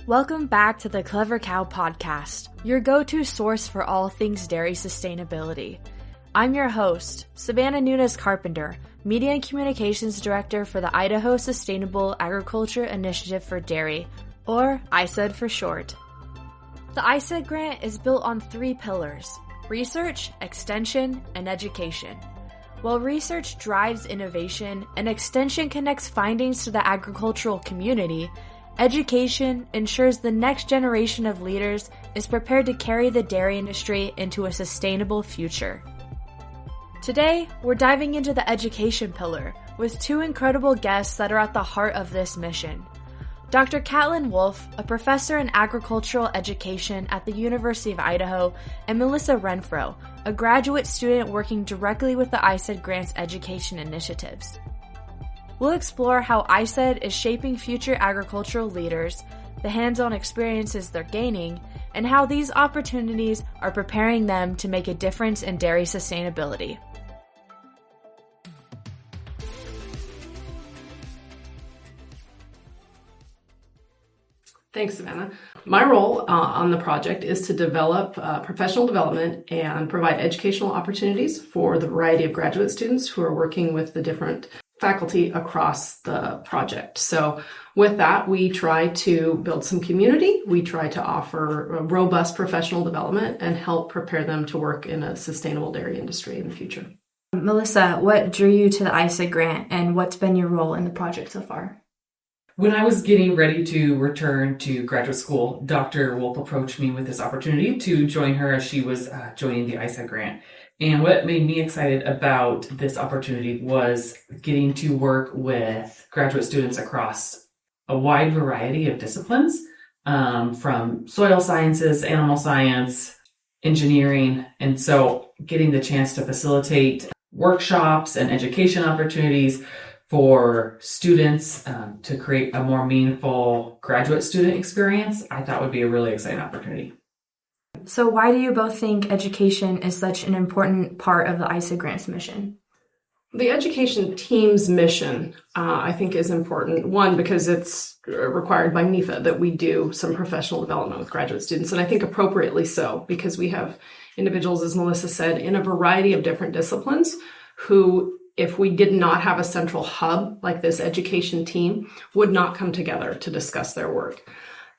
Welcome back to the Clever Cow Podcast, your go-to source for all things dairy sustainability. I'm your host, Savannah Nunes-Carpenter, Media and Communications Director for the Idaho Sustainable Agriculture Initiative for Dairy, or ISAID for short. The ISAID Grant is built on 3 pillars: research, extension, and education. While research drives innovation and extension connects findings to the agricultural community, education ensures the next generation of leaders is prepared to carry the dairy industry into a sustainable future. Today, we're diving into the education pillar with 2 incredible guests that are at the heart of this mission. Dr. Kattlyn Wolf, a professor in agricultural education at the University of Idaho, and Melissa Renfrow, a graduate student working directly with the ISAID Grant's education initiatives. We'll explore how ISAID is shaping future agricultural leaders, the hands-on experiences they're gaining, and how these opportunities are preparing them to make a difference in dairy sustainability. Thanks, Savannah. My role on the project is to develop professional development and provide educational opportunities for the variety of graduate students who are working with the different faculty across the project. So with that, we try to build some community. We try to offer a robust professional development and help prepare them to work in a sustainable dairy industry in the future. Melissa, what drew you to the ISAID Grant and what's been your role in the project so far? When I was getting ready to return to graduate school, Dr. Wolf approached me with this opportunity to join her as she was joining the ISAID Grant. And what made me excited about this opportunity was getting to work with graduate students across a wide variety of disciplines, from soil sciences, animal science, engineering. And so getting the chance to facilitate workshops and education opportunities for students to create a more meaningful graduate student experience, I thought would be a really exciting opportunity. So why do you both think education is such an important part of the ISAID Grant's mission? The education team's mission, I think, is important. One, because it's required by NEFA that we do some professional development with graduate students, and I think appropriately so, because we have individuals, as Melissa said, in a variety of different disciplines who, if we did not have a central hub like this education team, would not come together to discuss their work.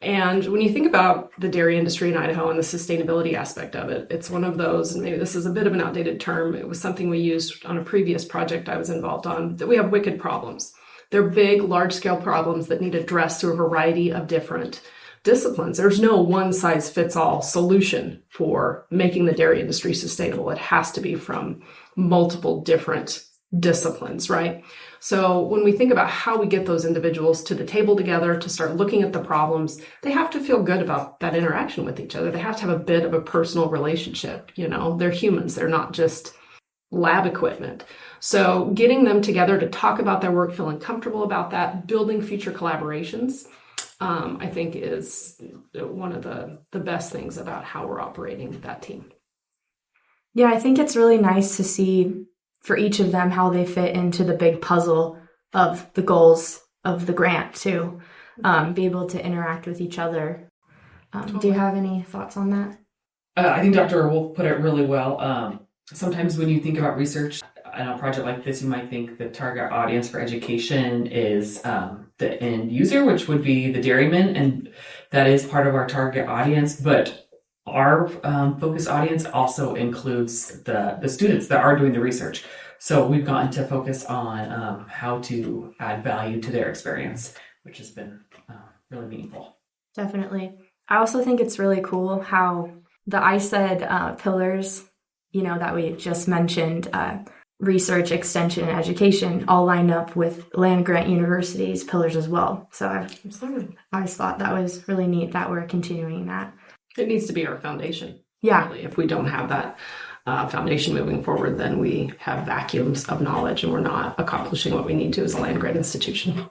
And when you think about the dairy industry in Idaho and the sustainability aspect of it, it's one of those, and maybe this is a bit of an outdated term, it was something we used on a previous project I was involved on, that we have wicked problems. They're big, large-scale problems that need addressed through a variety of different disciplines. There's no one-size-fits-all solution for making the dairy industry sustainable. It has to be from multiple different disciplines, right? So when we think about how we get those individuals to the table together to start looking at the problems, they have to feel good about that interaction with each other. They have to have a bit of a personal relationship. You know, they're humans. They're not just lab equipment. So getting them together to talk about their work, feeling comfortable about that, building future collaborations, I think is one of the best things about how we're operating that team. Yeah, I think it's really nice to see for each of them how they fit into the big puzzle of the goals of the grant too, be able to interact with each other. Do you have any thoughts on that? I think Dr. Wolf put it really well. Sometimes when you think about research on a project like this, you might think the target audience for education is the end user, which would be the dairyman, and that is part of our target audience. But our focus audience also includes the students that are doing the research. So we've gotten to focus on how to add value to their experience, which has been really meaningful. Definitely. I also think it's really cool how the ISAID pillars, that we just mentioned, research, extension, and education, all line up with land-grant universities' pillars as well. So I always thought that was really neat that we're continuing that. It needs to be our foundation. Yeah. Really. If we don't have that foundation moving forward, then we have vacuums of knowledge and we're not accomplishing what we need to as a land-grant institution.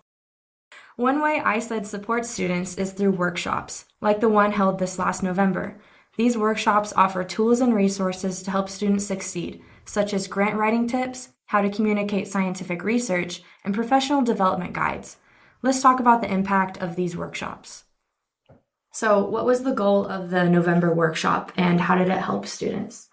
One way ISAID supports students is through workshops, like the one held this last November. These workshops offer tools and resources to help students succeed, such as grant writing tips, how to communicate scientific research, and professional development guides. Let's talk about the impact of these workshops. So what was the goal of the November workshop and how did it help students?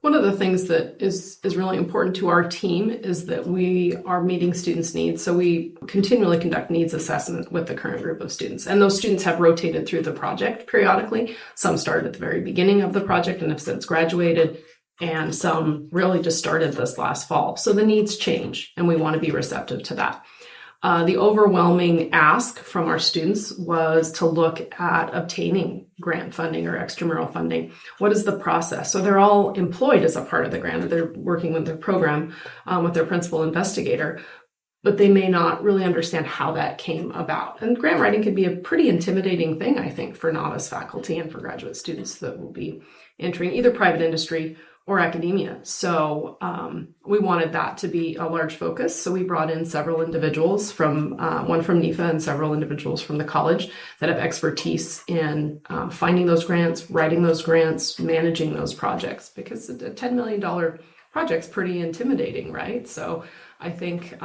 One of the things that is really important to our team is that we are meeting students' needs. So we continually conduct needs assessment with the current group of students. And those students have rotated through the project periodically. Some started at the very beginning of the project and have since graduated, and some really just started this last fall. So the needs change, and we want to be receptive to that. The overwhelming ask from our students was to look at obtaining grant funding or extramural funding. What is the process? So they're all employed as a part of the grant. They're working with their program with their principal investigator, but they may not really understand how that came about. And grant writing can be a pretty intimidating thing, I think, for novice faculty and for graduate students that will be entering either private industry or academia. So we wanted that to be a large focus. So we brought in several individuals from one from NEFA and several individuals from the college that have expertise in finding those grants, writing those grants, managing those projects, because a $10 million project's pretty intimidating, right? So I think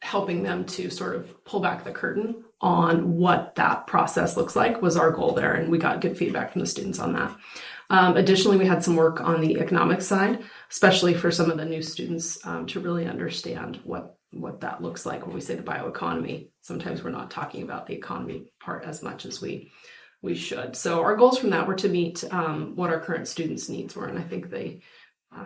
helping them to sort of pull back the curtain on what that process looks like was our goal there. And we got good feedback from the students on that. Additionally, we had some work on the economic side, especially for some of the new students to really understand what that looks like when we say the bioeconomy. Sometimes we're not talking about the economy part as much as we should. So our goals from that were to meet what our current students' needs were. And I think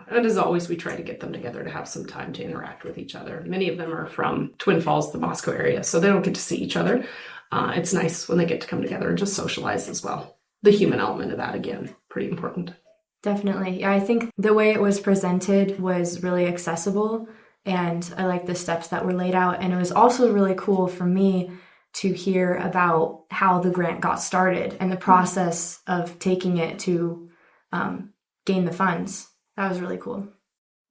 and as always, we try to get them together to have some time to interact with each other. Many of them are from Twin Falls, the Moscow area, so they don't get to see each other. It's nice when they get to come together and just socialize as well. The human element of that, again, pretty important. Definitely. Yeah, I think the way it was presented was really accessible, and I like the steps that were laid out. And it was also really cool for me to hear about how the grant got started and the process of taking it to gain the funds. That was really cool.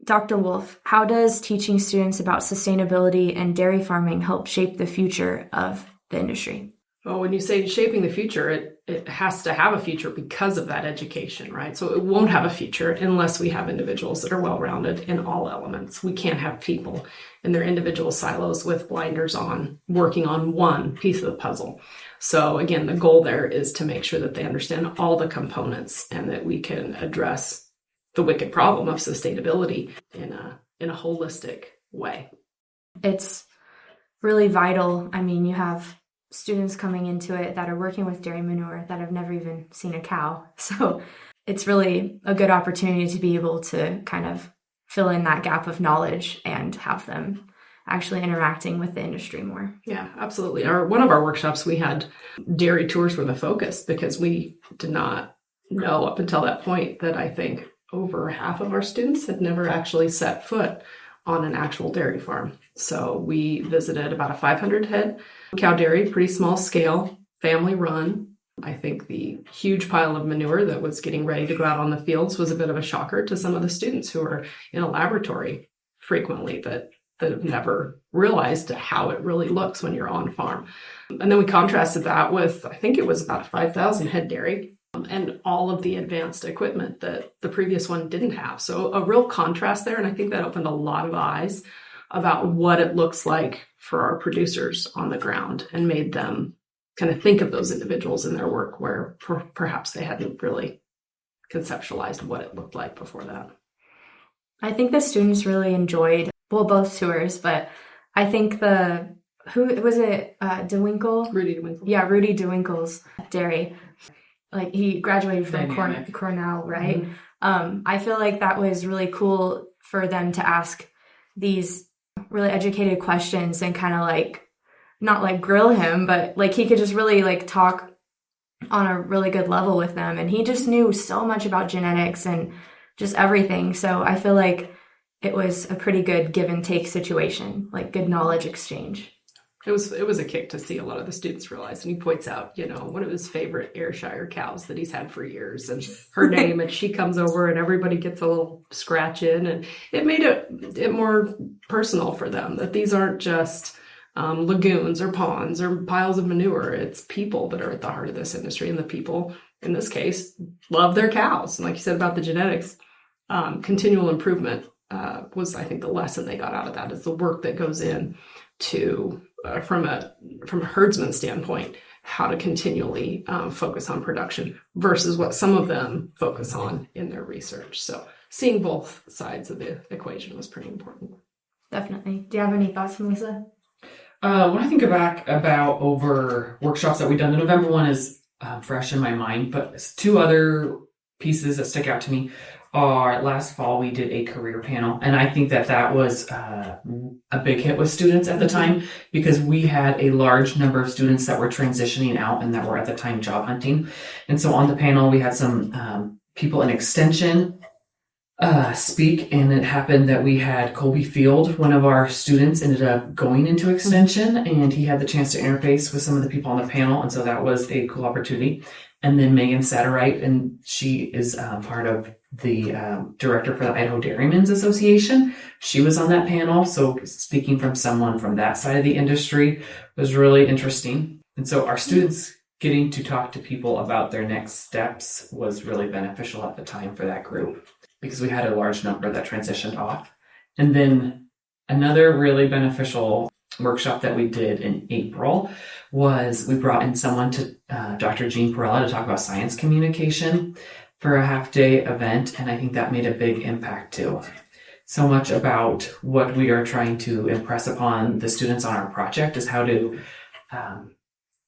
Dr. Wolf, how does teaching students about sustainability and dairy farming help shape the future of the industry? Well, when you say shaping the future, it has to have a future because of that education, right? So it won't have a future unless we have individuals that are well-rounded in all elements. We can't have people in their individual silos with blinders on, working on one piece of the puzzle. So again, the goal there is to make sure that they understand all the components and that we can address the wicked problem of sustainability in a holistic way. It's really vital. I mean, you have students coming into it that are working with dairy manure that have never even seen a cow. So it's really a good opportunity to be able to kind of fill in that gap of knowledge and have them actually interacting with the industry more. Yeah, absolutely. One of our workshops, we had dairy tours were the focus because we did not know up until that point that I think over half of our students had never actually set foot on an actual dairy farm. So we visited about a 500 head cow dairy, pretty small scale, family run. I think the huge pile of manure that was getting ready to go out on the fields was a bit of a shocker to some of the students who are in a laboratory frequently that have never realized how it really looks when you're on farm. And then we contrasted that with, I think it was about a 5,000 head dairy and all of the advanced equipment that the previous one didn't have. So a real contrast there. And I think that opened a lot of eyes about what it looks like for our producers on the ground and made them kind of think of those individuals in their work where perhaps they hadn't really conceptualized what it looked like before that. I think the students really enjoyed, both tours, but I think who was it, DeWinkle? Rudy DeWinkle. Yeah, Rudy DeWinkle's dairy. Like he graduated from Cornell, right? Mm-hmm. I feel like that was really cool for them to ask these really educated questions and kind of like, not like grill him, but like he could just really like talk on a really good level with them. And he just knew so much about genetics and just everything. So I feel like it was a pretty good give and take situation, like good knowledge exchange. It was a kick to see a lot of the students realize. And he points out, one of his favorite Ayrshire cows that he's had for years and her name, and she comes over and everybody gets a little scratch in, and it made it more personal for them that these aren't just lagoons or ponds or piles of manure. It's people that are at the heart of this industry, and the people in this case love their cows. And like you said about the genetics, continual improvement was, I think, the lesson they got out of that is the work that goes in to from a herdsman standpoint how to continually focus on production versus what some of them focus on in their research. So seeing both sides of the equation was pretty important. Definitely. Do you have any thoughts, Melissa? When I think back about over workshops that we've done, the November one is fresh in my mind, but two other pieces that stick out to me are last fall we did a career panel, and I think that was a big hit with students at the time because we had a large number of students that were transitioning out and that were at the time job hunting. And so on the panel we had some people in extension speak, and it happened that we had Colby Field, one of our students, ended up going into extension, and he had the chance to interface with some of the people on the panel, and so that was a cool opportunity. And then Megan Satterwright, and she is part of the director for the Idaho Dairymen's Association. She was on that panel, so speaking from someone from that side of the industry was really interesting. And so our students getting to talk to people about their next steps was really beneficial at the time for that group, because we had a large number that transitioned off. And then another really beneficial workshop that we did in April was we brought in someone to Dr. Jean Perella to talk about science communication for a half-day event, and I think that made a big impact too. So much about what we are trying to impress upon the students on our project is how to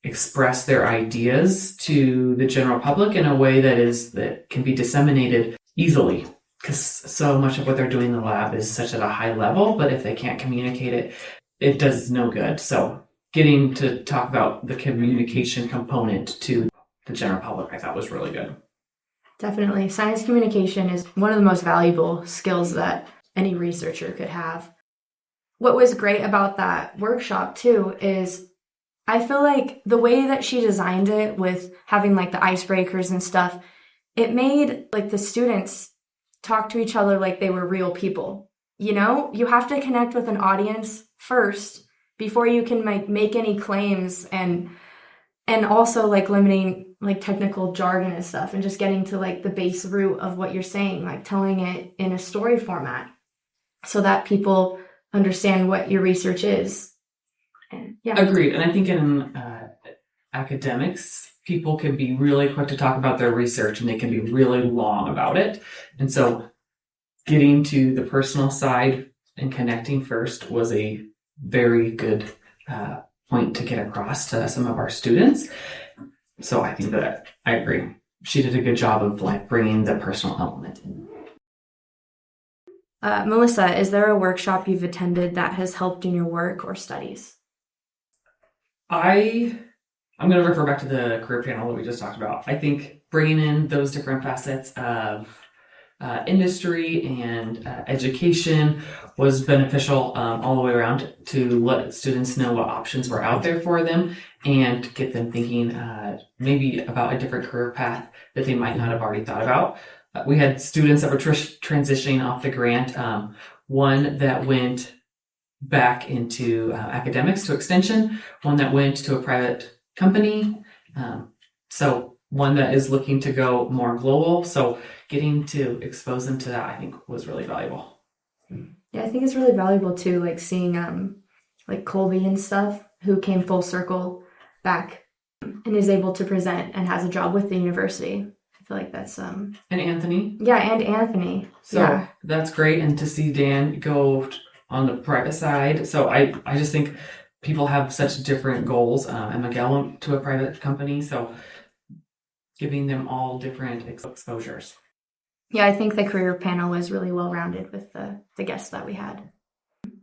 express their ideas to the general public in a way that can be disseminated easily. Because so much of what they're doing in the lab is such at a high level, but if they can't communicate it, it does no good. So getting to talk about the communication component to the general public, I thought was really good. Definitely. Science communication is one of the most valuable skills that any researcher could have. What was great about that workshop too is I feel like the way that she designed it with having like the icebreakers and stuff, it made like the students talk to each other like they were real people. You know, you have to connect with an audience first before you can make any claims, and also like limiting like technical jargon and stuff and just getting to like the base root of what you're saying, like telling it in a story format so that people understand what your research is. And, yeah. Agreed. And I think in academics, people can be really quick to talk about their research and they can be really long about it. And so getting to the personal side and connecting first was a very good point to get across to some of our students. So I think that I agree. She did a good job of like bringing the personal element in. Melissa, is there a workshop you've attended that has helped in your work or studies? I'm going to refer back to the career panel that we just talked about. I think bringing in those different facets of industry and education was beneficial all the way around to let students know what options were out there for them and get them thinking maybe about a different career path that they might not have already thought about. We had students that were transitioning off the grant, one that went back into academics to extension, one that went to a private company. So one that is looking to go more global. So getting to expose them to that, I think, was really valuable. Yeah, I think it's really valuable too, like seeing like Colby and stuff, who came full circle back and is able to present and has a job with the university. I feel like that's and Anthony. Yeah, and Anthony. So yeah. That's great. And to see Dan go on the private side. So I just think people have such different goals. And Miguel went to a private company, so giving them all different exposures. Yeah, I think the career panel was really well-rounded with the guests that we had.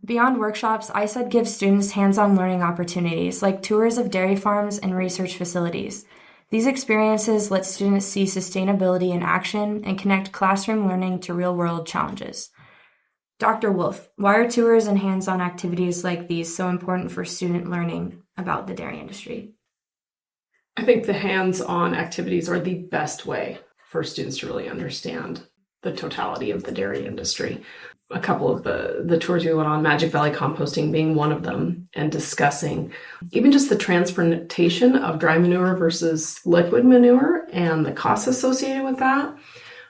Beyond workshops, ISAID gives students hands-on learning opportunities like tours of dairy farms and research facilities. These experiences let students see sustainability in action and connect classroom learning to real-world challenges. Dr. Wolf, why are tours and hands-on activities like these so important for student learning about the dairy industry? I think the hands-on activities are the best way for students to really understand the totality of the dairy industry. A couple of the tours we went on, Magic Valley composting being one of them, and discussing even just the transportation of dry manure versus liquid manure and the costs associated with that.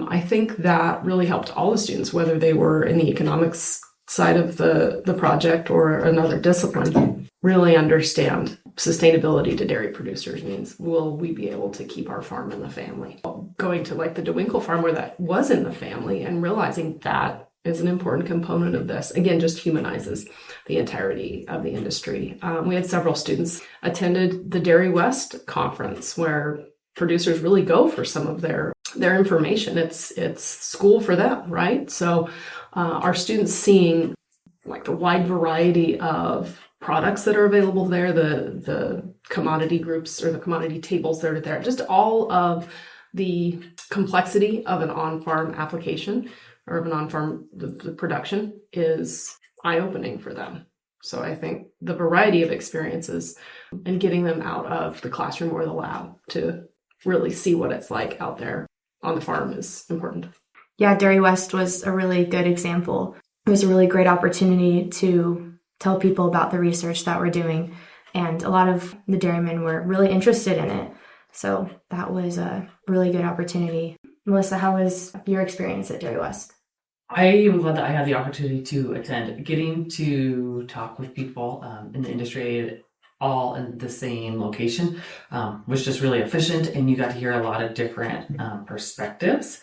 I think that really helped all the students, whether they were in the economics side of the project or another discipline, really understand sustainability to dairy producers means, will we be able to keep our farm in the family? Going to like the DeWinkle farm where that was in the family and realizing that is an important component of this. Again, just humanizes the entirety of the industry. We had several students attended the Dairy West conference where producers really go for some of their information. It's school for them, right? So our students seeing like the wide variety of products that are available there, the commodity groups or the commodity tables that are there, just all of the complexity of an on-farm application or of an on-farm the production is eye-opening for them. So I think the variety of experiences and getting them out of the classroom or the lab to really see what it's like out there on the farm is important. Yeah, Dairy West was a really good example. It was a really great opportunity to tell people about the research that we're doing, and a lot of the dairymen were really interested in it. So that was a really good opportunity. Melissa, how was your experience at Dairy West? I am glad that I had the opportunity to attend. Getting to talk with people in the industry all in the same location was just really efficient, and you got to hear a lot of different perspectives,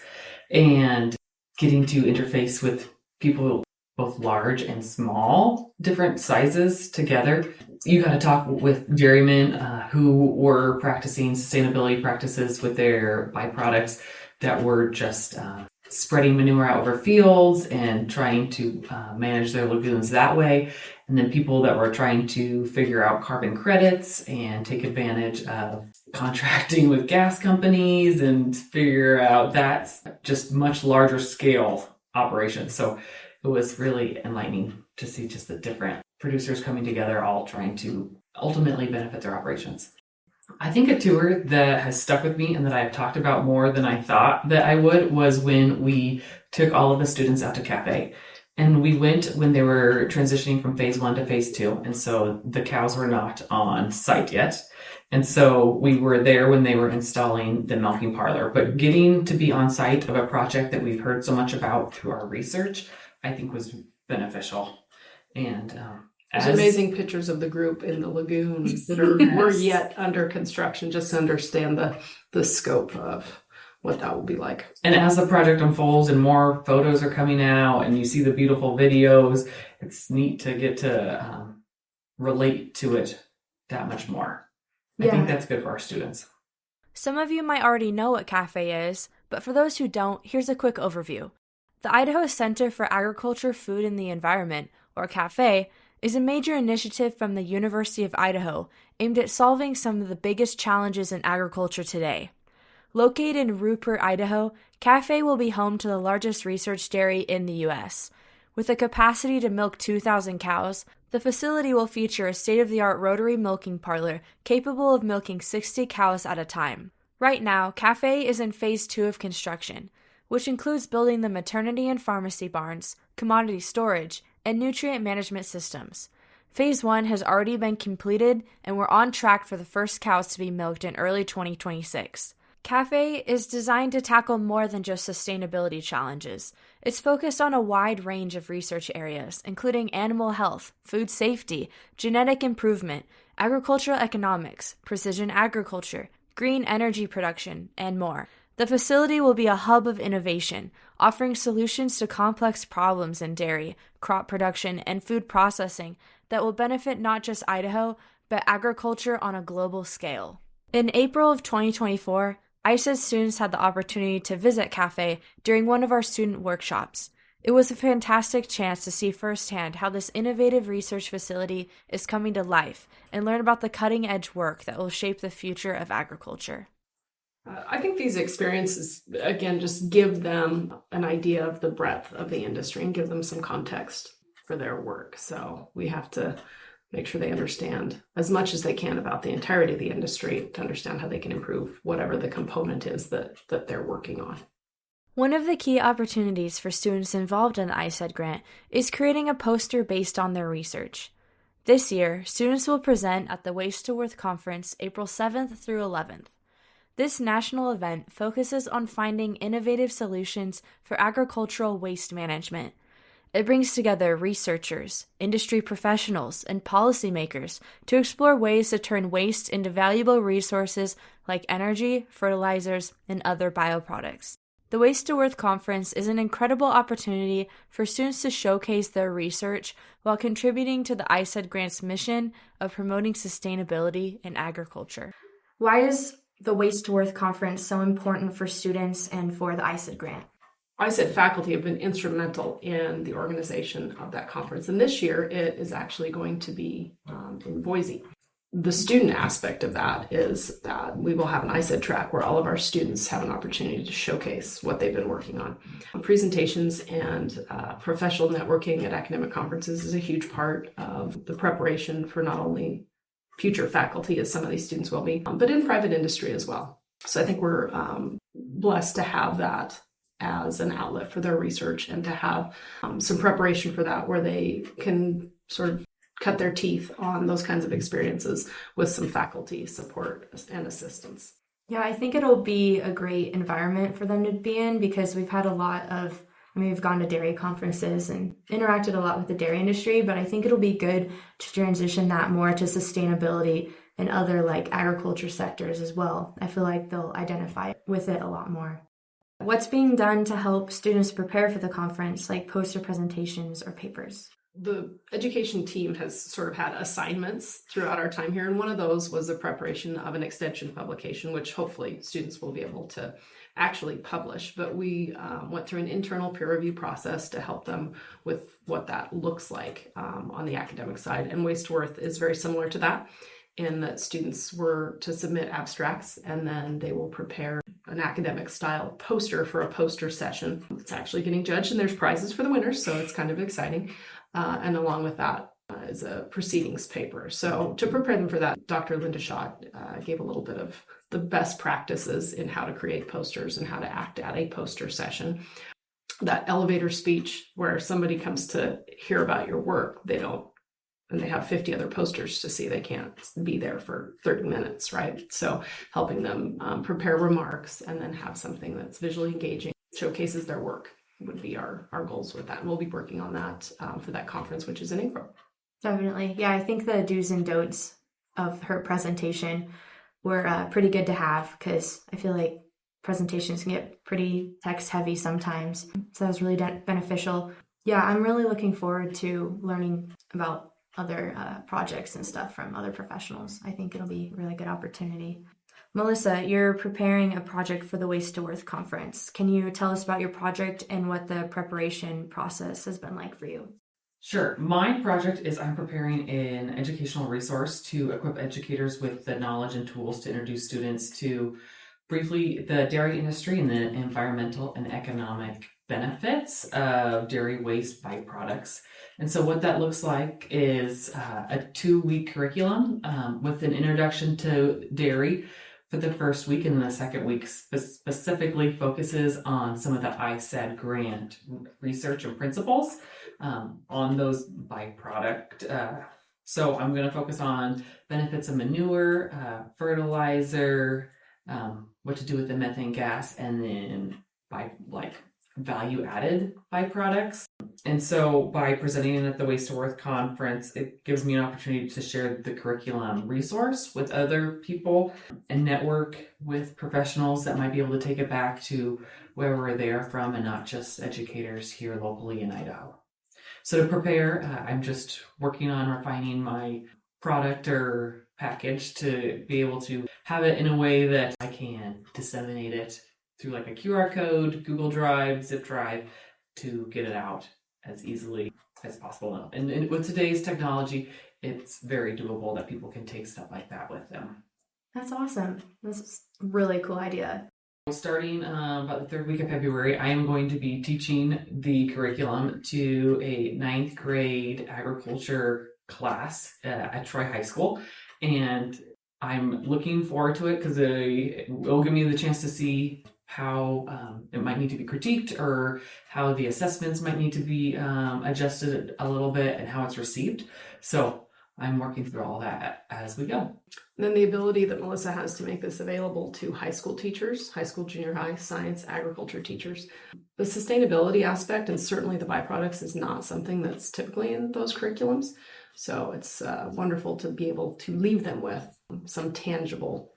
and getting to interface with people both large and small, different sizes together. You got to talk with dairymen who were practicing sustainability practices with their byproducts that were just spreading manure out over fields and trying to manage their lagoons that way. And then people that were trying to figure out carbon credits and take advantage of contracting with gas companies and figure out that's just much larger scale operations. So it was really enlightening to see just the different producers coming together, all trying to ultimately benefit their operations. I think a tour that has stuck with me and that I've talked about more than I thought that I would was when we took all of the students out to Cafe. And we went when they were transitioning from phase 1 to phase 2. And so the cows were not on site yet. And so we were there when they were installing the milking parlor. But getting to be on site of a project that we've heard so much about through our research, I think was beneficial. And there's amazing pictures of the group in the lagoons that were yet under construction, just to understand the scope of what that will be like. And as the project unfolds and more photos are coming out and you see the beautiful videos, it's neat to get to relate to it that much more. I think that's good for our students. Some of you might already know what CAFE is, but for those who don't, here's a quick overview. The Idaho Center for Agriculture, Food, and the Environment, or CAFE, is a major initiative from the University of Idaho aimed at solving some of the biggest challenges in agriculture today. Located in Rupert, Idaho, CAFE will be home to the largest research dairy in the U.S. With a capacity to milk 2,000 cows, the facility will feature a state-of-the-art rotary milking parlor capable of milking 60 cows at a time. Right now, CAFE is in phase 2 of construction, which includes building the maternity and pharmacy barns, commodity storage, and nutrient management systems. Phase 1 has already been completed, and we're on track for the first cows to be milked in early 2026. CAFE is designed to tackle more than just sustainability challenges. It's focused on a wide range of research areas, including animal health, food safety, genetic improvement, agricultural economics, precision agriculture, green energy production, and more. The facility will be a hub of innovation, offering solutions to complex problems in dairy, crop production, and food processing that will benefit not just Idaho, but agriculture on a global scale. In April of 2024, ISAID students had the opportunity to visit CAFE during one of our student workshops. It was a fantastic chance to see firsthand how this innovative research facility is coming to life and learn about the cutting-edge work that will shape the future of agriculture. I think these experiences, again, just give them an idea of the breadth of the industry and give them some context for their work. So we have to make sure they understand as much as they can about the entirety of the industry to understand how they can improve whatever the component is that they're working on. One of the key opportunities for students involved in the ISAID grant is creating a poster based on their research. This year, students will present at the Waste to Worth Conference April 7th through 11th. This national event focuses on finding innovative solutions for agricultural waste management. It brings together researchers, industry professionals, and policymakers to explore ways to turn waste into valuable resources like energy, fertilizers, and other bioproducts. The Waste to Worth Conference is an incredible opportunity for students to showcase their research while contributing to the ISAID Grant's mission of promoting sustainability in agriculture. Why is the Waste to Worth Conference so important for students and for the ISAID Grant? ISAID faculty have been instrumental in the organization of that conference, and this year it is actually going to be in Boise. The student aspect of that is that we will have an ISAID track where all of our students have an opportunity to showcase what they've been working on. Presentations and professional networking at academic conferences is a huge part of the preparation for not only future faculty, as some of these students will be, but in private industry as well. So I think we're blessed to have that as an outlet for their research and to have some preparation for that where they can sort of cut their teeth on those kinds of experiences with some faculty support and assistance. Yeah, I think it'll be a great environment for them to be in because we've had we've gone to dairy conferences and interacted a lot with the dairy industry, but I think it'll be good to transition that more to sustainability and other like agriculture sectors as well. I feel like they'll identify with it a lot more. What's being done to help students prepare for the conference, like poster presentations or papers? The education team has sort of had assignments throughout our time here, and one of those was the preparation of an extension publication, which hopefully students will be able to actually publish. But we went through an internal peer review process to help them with what that looks like on the academic side, and Waste to Worth is very similar to that in that students were to submit abstracts and then they will prepare an academic style poster for a poster session. It's actually getting judged and there's prizes for the winners, so it's kind of exciting. And along with that is a proceedings paper. So to prepare them for that, Dr. Linda Schott gave a little bit of the best practices in how to create posters and how to act at a poster session. That elevator speech where somebody comes to hear about your work, and they have 50 other posters to see, they can't be there for 30 minutes, right? So helping them prepare remarks and then have something that's visually engaging, showcases their work would be our goals with that. And we'll be working on that for that conference, which is in April. Definitely. Yeah, I think the do's and don'ts of her presentation were pretty good to have because I feel like presentations can get pretty text heavy sometimes. So that was really beneficial. Yeah, I'm really looking forward to learning about other projects and stuff from other professionals. I think it'll be a really good opportunity. Melissa, you're preparing a project for the Waste to Worth conference. Can you tell us about your project and what the preparation process has been like for you? Sure. My project is I'm preparing an educational resource to equip educators with the knowledge and tools to introduce students to briefly the dairy industry and the environmental and economic benefits of dairy waste byproducts. And so what that looks like is a 2-week curriculum with an introduction to dairy for the first week, and the second week specifically focuses on some of the ISAID Grant research and principles on those byproduct. So I'm going to focus on benefits of manure, fertilizer, what to do with the methane gas, and then value-added byproducts. And so by presenting it at the Waste to Worth conference, it gives me an opportunity to share the curriculum resource with other people and network with professionals that might be able to take it back to wherever they are from and not just educators here locally in Idaho. So to prepare, I'm just working on refining my product or package to be able to have it in a way that I can disseminate it through like a QR code, Google Drive, Zip Drive, to get it out as easily as possible. And with today's technology, it's very doable that people can take stuff like that with them. That's awesome. That's a really cool idea. Starting about the third week of February, I am going to be teaching the curriculum to a 9th grade agriculture class at Troy High School. And I'm looking forward to it because it will give me the chance to see how it might need to be critiqued or how the assessments might need to be adjusted a little bit and how it's received. So I'm working through all that as we go. And then the ability that Melissa has to make this available to high school teachers, high school, junior high, science, agriculture teachers. The sustainability aspect and certainly the byproducts is not something that's typically in those curriculums. So it's wonderful to be able to leave them with some tangible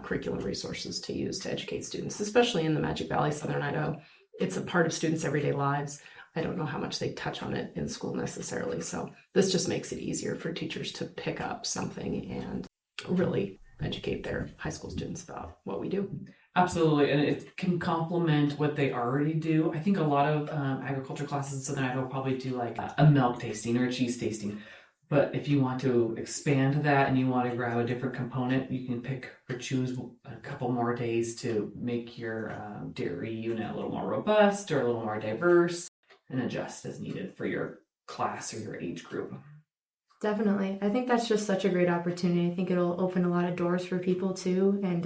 curriculum resources to use to educate students, especially in the Magic Valley, Southern Idaho. It's a part of students' everyday lives. I don't know how much they touch on it in school necessarily. So this just makes it easier for teachers to pick up something and really educate their high school students about what we do. Absolutely. And it can complement what they already do. I think a lot of agriculture classes in Southern Idaho probably do like a milk tasting or a cheese tasting. But if you want to expand that and you want to grab a different component, you can pick or choose a couple more days to make your dairy unit a little more robust or a little more diverse and adjust as needed for your class or your age group. Definitely. I think that's just such a great opportunity. I think it'll open a lot of doors for people too and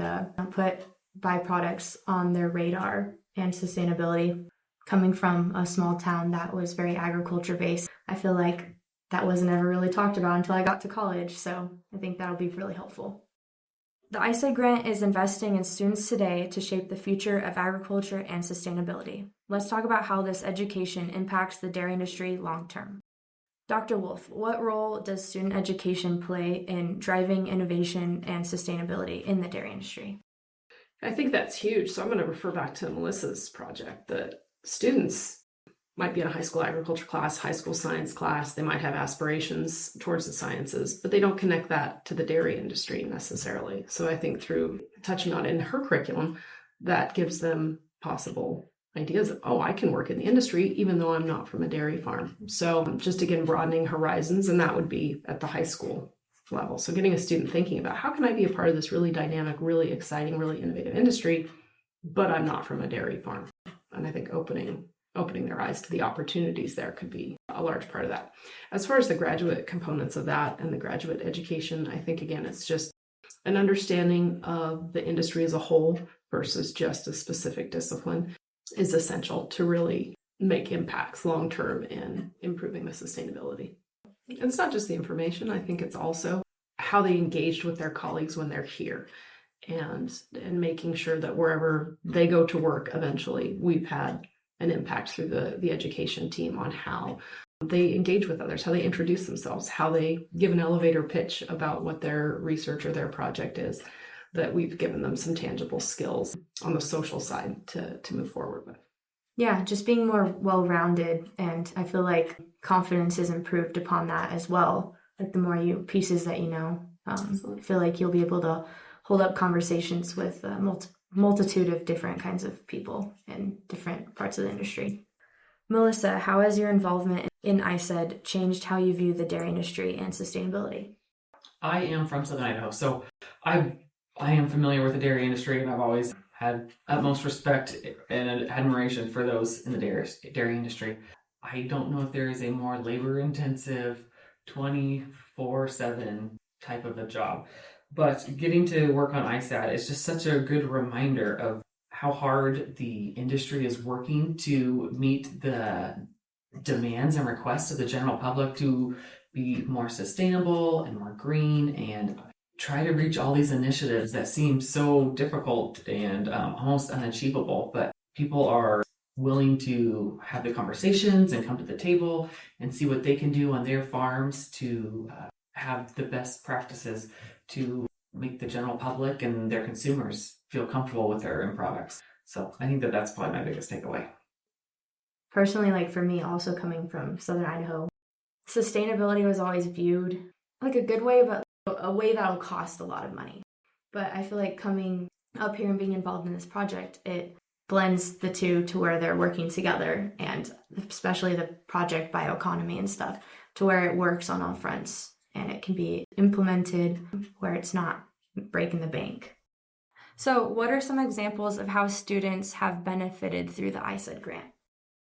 put byproducts on their radar and sustainability. Coming from a small town that was very agriculture based, I feel like that wasn't ever really talked about until I got to college. So I think that'll be really helpful. The ISAID Grant is investing in students today to shape the future of agriculture and sustainability. Let's talk about how this education impacts the dairy industry long term. Dr. Wolf, what role does student education play in driving innovation and sustainability in the dairy industry? I think that's huge. So I'm going to refer back to Melissa's project that students might be in a high school agriculture class, high school science class. They might have aspirations towards the sciences, but they don't connect that to the dairy industry necessarily. So I think through touching on it in her curriculum, that gives them possible ideas of, oh, I can work in the industry even though I'm not from a dairy farm. So just again, broadening horizons, and that would be at the high school level. So getting a student thinking about how can I be a part of this really dynamic, really exciting, really innovative industry, but I'm not from a dairy farm. And I think opening their eyes to the opportunities there could be a large part of that. As far as the graduate components of that and the graduate education, I think, again, it's just an understanding of the industry as a whole versus just a specific discipline is essential to really make impacts long-term in improving the sustainability. And it's not just the information. I think it's also how they engaged with their colleagues when they're here and making sure that wherever they go to work eventually, we've had an impact through the education team on how they engage with others, how they introduce themselves, how they give an elevator pitch about what their research or their project is, that we've given them some tangible skills on the social side to move forward with. Yeah, just being more well-rounded, and I feel like confidence is improved upon that as well. Like the more pieces that you know, I feel like you'll be able to hold up conversations with multitude of different kinds of people in different parts of the industry. Melissa, how has your involvement in ISAID changed how you view the dairy industry and sustainability? I am from Southern Idaho, so I am familiar with the dairy industry, and I've always had utmost respect and admiration for those in the dairy industry. I don't know if there is a more labor-intensive 24/7 type of a job, but getting to work on ISAID is just such a good reminder of how hard the industry is working to meet the demands and requests of the general public to be more sustainable and more green and try to reach all these initiatives that seem so difficult and almost unachievable. But people are willing to have the conversations and come to the table and see what they can do on their farms to have the best practices to make the general public and their consumers feel comfortable with their own products. So I think that that's probably my biggest takeaway. Personally, like for me, also coming from Southern Idaho, sustainability was always viewed like a good way, but a way that'll cost a lot of money. But I feel like coming up here and being involved in this project, it blends the two to where they're working together, and especially the project bioeconomy and stuff, to where it works on all fronts and it can be implemented where it's not breaking the bank. So what are some examples of how students have benefited through the ISAID grant?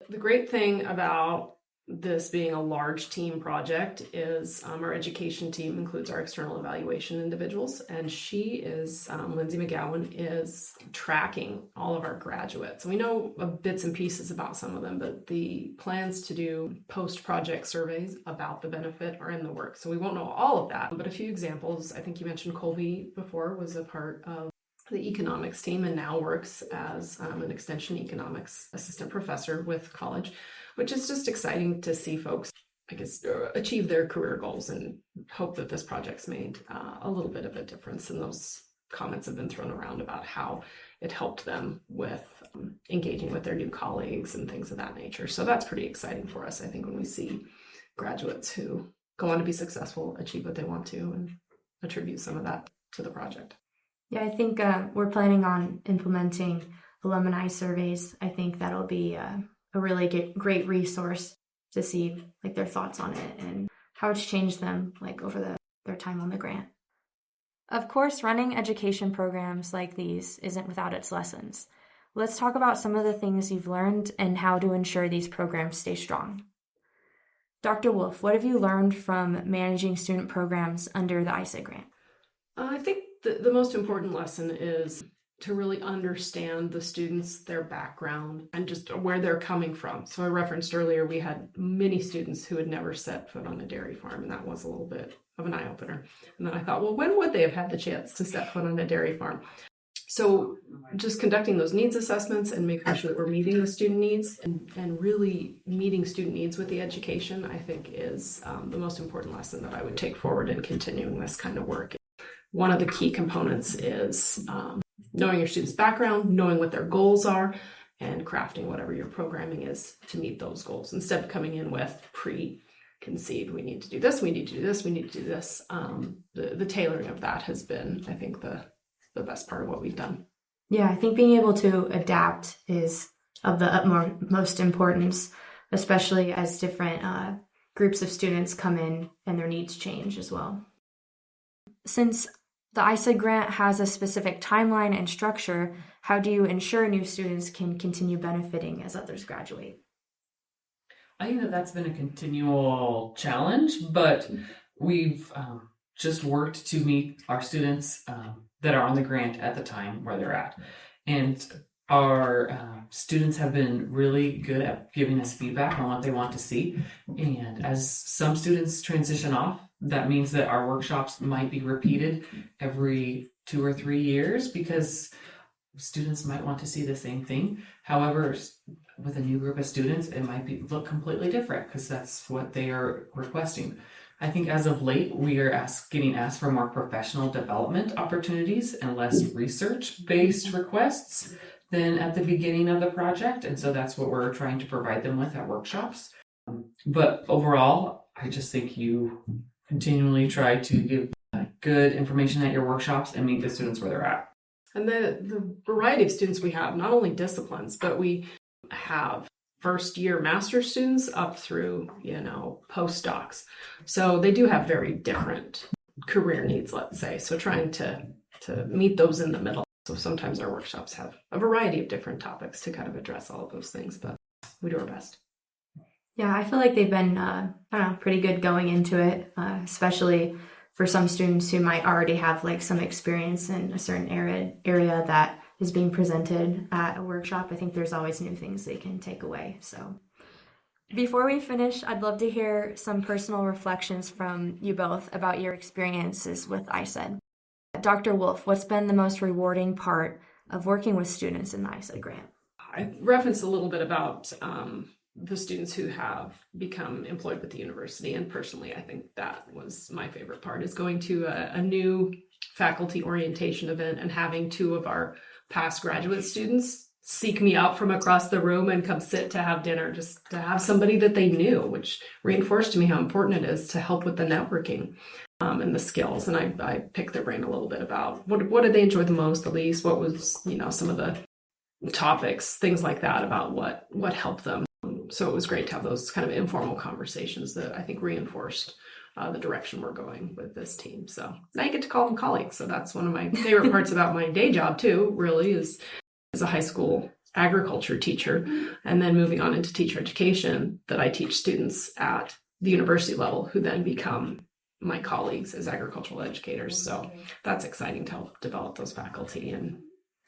The great thing about this being a large team project is our education team includes our external evaluation individuals, and Lindsay McGowan is tracking all of our graduates. We know bits and pieces about some of them, but the plans to do post-project surveys about the benefit are in the works. So we won't know all of that, but a few examples. I think you mentioned Colby before was a part of the economics team and now works as an extension economics assistant professor with college, which is just exciting to see folks, I guess, achieve their career goals, and hope that this project's made a little bit of a difference. And those comments have been thrown around about how it helped them with engaging with their new colleagues and things of that nature. So that's pretty exciting for us, I think, when we see graduates who go on to be successful, achieve what they want to, and attribute some of that to the project. Yeah, I think we're planning on implementing alumni surveys. I think that'll be a really great resource to see like their thoughts on it and how it's changed them like over their time on the grant. Of course, running education programs like these isn't without its lessons. Let's talk about some of the things you've learned and how to ensure these programs stay strong. Dr. Wolf, what have you learned from managing student programs under the ISAID grant? I think the most important lesson is to really understand the students, their background, and just where they're coming from. So I referenced earlier, we had many students who had never set foot on a dairy farm, and that was a little bit of an eye-opener. And then I thought, well, when would they have had the chance to step foot on a dairy farm? So just conducting those needs assessments and making sure that we're meeting the student needs and really meeting student needs with the education, I think is the most important lesson that I would take forward in continuing this kind of work. One of the key components is knowing your student's background, knowing what their goals are, and crafting whatever your programming is to meet those goals. Instead of coming in with preconceived, we need to do this, we need to do this, we need to do this. The tailoring of that has been, I think, the best part of what we've done. Yeah, I think being able to adapt is of the utmost importance, especially as different groups of students come in and their needs change as well. Since the ISAID grant has a specific timeline and structure, how do you ensure new students can continue benefiting as others graduate? I think that's been a continual challenge, but we've just worked to meet our students that are on the grant at the time where they're at. And our students have been really good at giving us feedback on what they want to see. And as some students transition off, that means that our workshops might be repeated every 2 or 3 years because students might want to see the same thing. However, with a new group of students, it might look completely different because that's what they are requesting. I think as of late, we are getting asked for more professional development opportunities and less research-based requests than at the beginning of the project. And so that's what we're trying to provide them with at workshops. But overall, I just think you continually try to give good information at your workshops and meet the students where they're at. And the variety of students we have, not only disciplines, but we have first year master's students up through, postdocs. So they do have very different career needs, let's say. So trying to meet those in the middle. So sometimes our workshops have a variety of different topics to kind of address all of those things, but we do our best. Yeah, I feel like they've been, pretty good going into it, especially for some students who might already have like some experience in a certain area that is being presented at a workshop. I think there's always new things they can take away. So before we finish, I'd love to hear some personal reflections from you both about your experiences with ISAID. Dr. Wolf, what's been the most rewarding part of working with students in the ISAID grant? I referenced a little bit about the students who have become employed with the university. And personally, I think that was my favorite part, is going to a new faculty orientation event and having 2 of our past graduate students seek me out from across the room and come sit to have dinner, just to have somebody that they knew, which reinforced to me how important it is to help with the networking and the skills. And I picked their brain a little bit about what did they enjoy the most, the least, what was, some of the topics, things like that about what helped them. So it was great to have those kind of informal conversations that I think reinforced the direction we're going with this team. So now you get to call them colleagues. So that's one of my favorite parts about my day job too, really, is as a high school agriculture teacher, and then moving on into teacher education, that I teach students at the university level who then become my colleagues as agricultural educators. So that's exciting to help develop those faculty and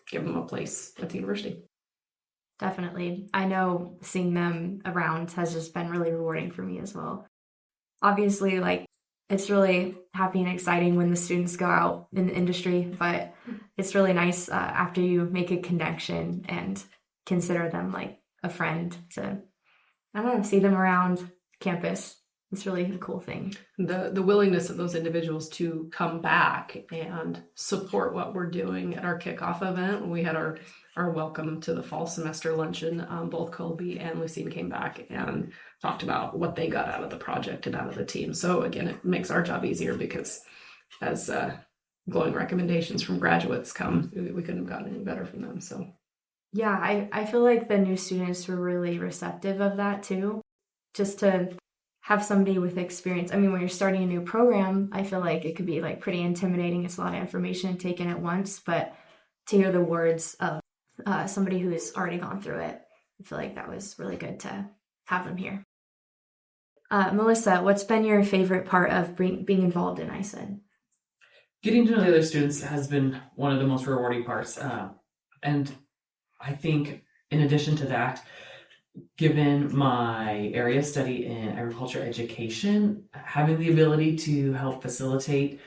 give them a place at the university. Definitely. I know seeing them around has just been really rewarding for me as well. Obviously, like, it's really happy and exciting when the students go out in the industry, but it's really nice after you make a connection and consider them like a friend to, I don't know, see them around campus. It's really a cool thing. The willingness of those individuals to come back and support what we're doing at our kickoff event. When we had our welcome to the fall semester luncheon, both Colby and Lucine came back and talked about what they got out of the project and out of the team. So again, it makes our job easier because as glowing recommendations from graduates come, we couldn't have gotten any better from them. So yeah, I feel like the new students were really receptive of that too. Just to have somebody with experience. I mean, when you're starting a new program, I feel like it could be like pretty intimidating. It's a lot of information taken at once, but to hear the words of somebody who's already gone through it, I feel like that was really good to have them here. Melissa, what's been your favorite part of being involved in ISAID? Getting to know the other students has been one of the most rewarding parts. And I think in addition to that, given my area of study in agriculture education, having the ability to help facilitate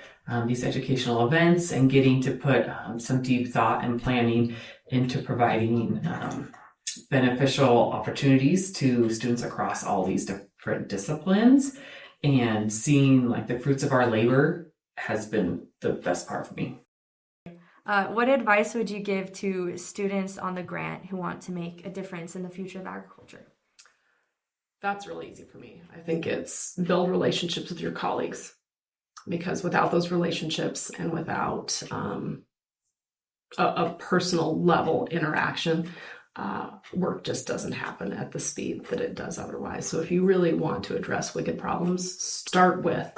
these educational events and getting to put some deep thought and planning into providing beneficial opportunities to students across all these different disciplines and seeing like the fruits of our labor has been the best part for me. What advice would you give to students on the grant who want to make a difference in the future of agriculture? That's really easy for me. I think it's build relationships with your colleagues, because without those relationships and without a personal level interaction, work just doesn't happen at the speed that it does otherwise. So if you really want to address wicked problems, start with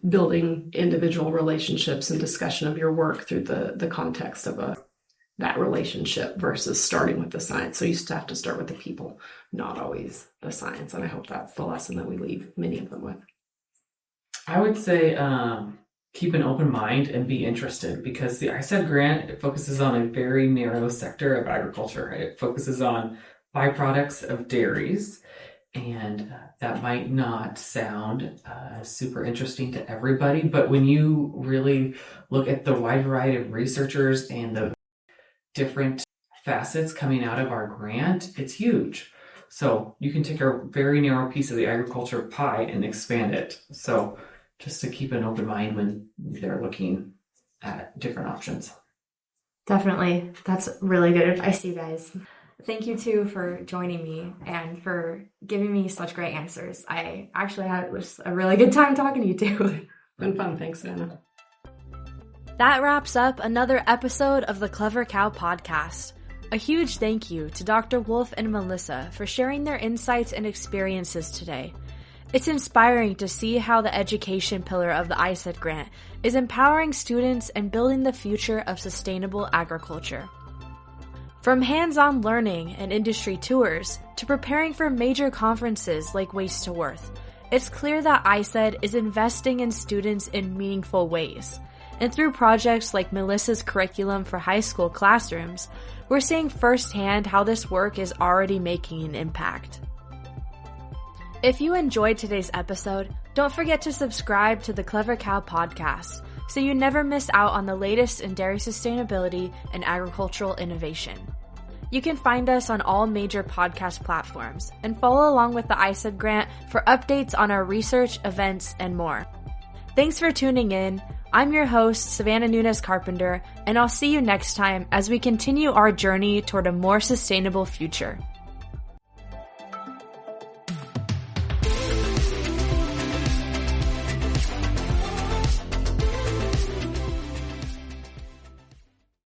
building individual relationships and discussion of your work through the context of that relationship versus starting with the science. So you still have to start with the people, not always the science. And I hope that's the lesson that we leave many of them with. I would say keep an open mind and be interested, because the ISAID grant, it focuses on a very narrow sector of agriculture. It focuses on byproducts of dairies. And that might not sound super interesting to everybody, but when you really look at the wide variety of researchers and the different facets coming out of our grant, it's huge. So you can take a very narrow piece of the agriculture pie and expand it. So just to keep an open mind when they're looking at different options. Definitely. That's really good advice, you guys. Thank you, too, for joining me and for giving me such great answers. I actually had a really good time talking to you, too. Been fun. Thanks, Anna. That wraps up another episode of the Clever Cow podcast. A huge thank you to Dr. Wolf and Melissa for sharing their insights and experiences today. It's inspiring to see how the education pillar of the ISAID grant is empowering students and building the future of sustainable agriculture. From hands-on learning and industry tours to preparing for major conferences like Waste to Worth, it's clear that ISAID is investing in students in meaningful ways. And through projects like Melissa's curriculum for high school classrooms, we're seeing firsthand how this work is already making an impact. If you enjoyed today's episode, don't forget to subscribe to the Clever Cow podcast so you never miss out on the latest in dairy sustainability and agricultural innovation. You can find us on all major podcast platforms and follow along with the ISAID grant for updates on our research, events, and more. Thanks for tuning in. I'm your host, Savannah Nunes Carpenter, and I'll see you next time as we continue our journey toward a more sustainable future.